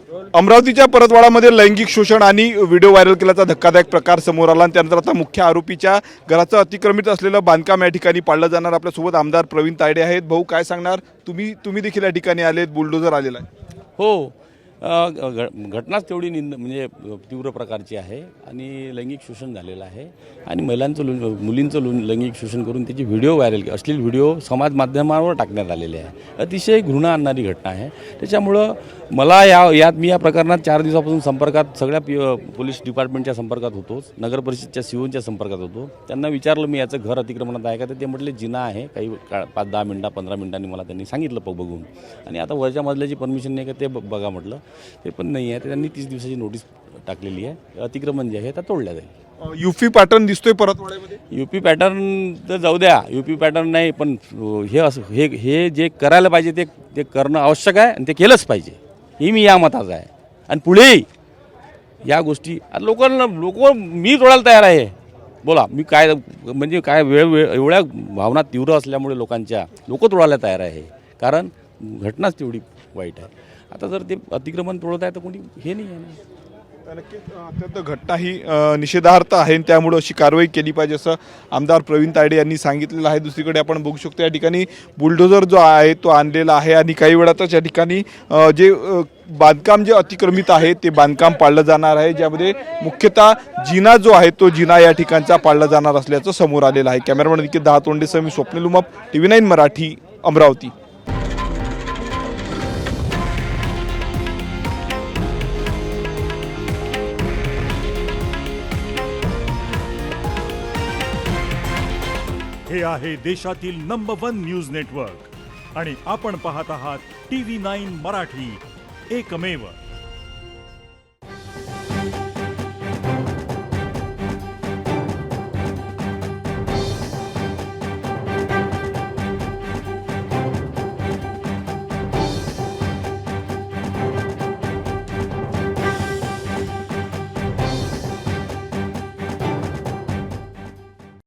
अमरावतीच्या परतवाडामध्ये लैंगिक शोषण आणि व्हिडिओ व्हायरल केल्याचा धक्कादायक प्रकार समोर आला आणि त्यानंतर आता मुख्य आरोपीच्या घराचं अतिक्रमित असलेलं बांधकाम या ठिकाणी पाडलं जाणार। आपल्यासोबत आमदार प्रवीण तायडे आहेत। भाऊ, काय सांगणार? तुम्ही देखील या ठिकाणी आलेत, बुलडोजर आलेला आहे। हो, घटनाच तेवढी म्हणजे तीव्र प्रकारची आहे आणि लैंगिक शोषण झालेलं आहे आणि मुलींचं लैंगिक शोषण करून त्याची व्हिडिओ व्हायरल, अश्लील व्हिडिओ समाज माध्यमावर टाकण्यात आलेले आहे। अतिशय घृणा आणणारी घटना आहे। त्याच्यामुळं मला मी या प्रकरणात 4 दिवसापासून संपर्कात सगळ्या पोलीस डिपार्टमेंटच्या संपर्कात होतोच, नगर परिषदच्या सीओच्या संपर्कात होतो। त्यांना विचारलं मी याचं घर अतिक्रमणात आहे का, तर ते म्हटले जिना आहे। काही 5-10 मिनटं 15 मिनिटांनी मला त्यांनी सांगितलं बघून, आणि आता वरच्या मजल्याची परमिशन नाही का ते बघा म्हटलं, ते पण नाही आहे। त्यांनी 30 दिवसाची नोटीस टाकलेली आहे। अतिक्रमण जे आहे ते तोडल्या जाईल। यूपी पॅटर्न दिसतोय परतवाड्यामध्ये। यूपी पॅटर्न तर जाऊ द्या, यूपी पॅटर्न नाही, पण हे जे करायला पाहिजे ते करणं आवश्यक आहे आणि ते केलंच पाहिजे, ही मी या मताचा आहे। आणि पुढे या गोष्टी लोक मी तोडायला तयार आहे। बोला, मी काय म्हणजे काय वेळ एवढ्या भावना तीव्र असल्यामुळे लोक तोडायला तयार आहे, कारण घटनाच तेवढी वाईट आहे। आता जर ते अतिक्रमण तोडत आहे तर कोणी हे नाही आहे ना। नक्कीच अत्यंत घटना ही निषेधार्थ आहे, त्यामुळे अशी कारवाई केली पाहिजे असं आमदार प्रवीण तायडे यांनी सांगितलेलं आहे। दुसरीकडे आपण बघू शकतो या ठिकाणी बुलडोजर जो आहे तो आणलेला आहे आणि काही वेळातच या ठिकाणी जे बांधकाम जे अतिक्रमित आहे ते बांधकाम पाडलं जाणार आहे, ज्यामध्ये मुख्यतः जिना जो आहे तो जिना या ठिकाणचा पाडला जाणार असल्याचं समोर आलेलं आहे। कॅमेरामॅन निकेत दहातोंडेसह मी स्वप्नील उमाप, TV9 मराठी, अमरावती। हे आहे देशातील नंबर 1 न्यूज नेटवर्क आणि आपण पाहत आहात TV9 मराठी, एकमेव।